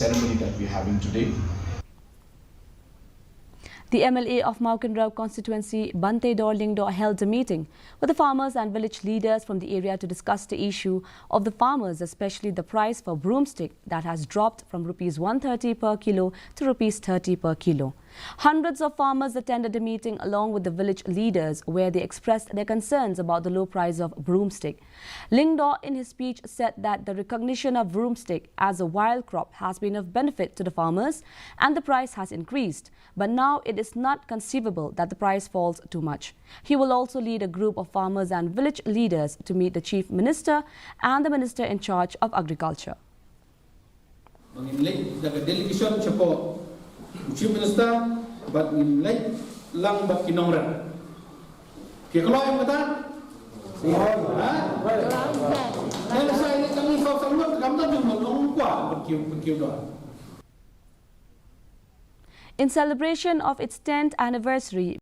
ceremony that we're having today. The MLA of Mawkynrew constituency, Banteidor, Lyngdoh, held a meeting with the farmers and village leaders from the area to discuss the issue of the farmers, especially the price for broomstick that has dropped from Rs 130 per kilo to Rs 30 per kilo. Hundreds of farmers attended the meeting along with the village leaders, where they expressed their concerns about the low price of broomstick. Lyngdoh, in his speech, said that the recognition of broomstick as a wild crop has been of benefit to the farmers and the price has increased. But now it is not conceivable that the price falls too much. He will also lead a group of farmers and village leaders to meet the Chief Minister and the Minister in charge of Agriculture. Chief Minister, but in late lang ba kinongran? Kaya kalau yang kata, kalau saya ini kami sama-sama kamu tu memang kuat berkiu doa. In celebration of its 10th anniversary,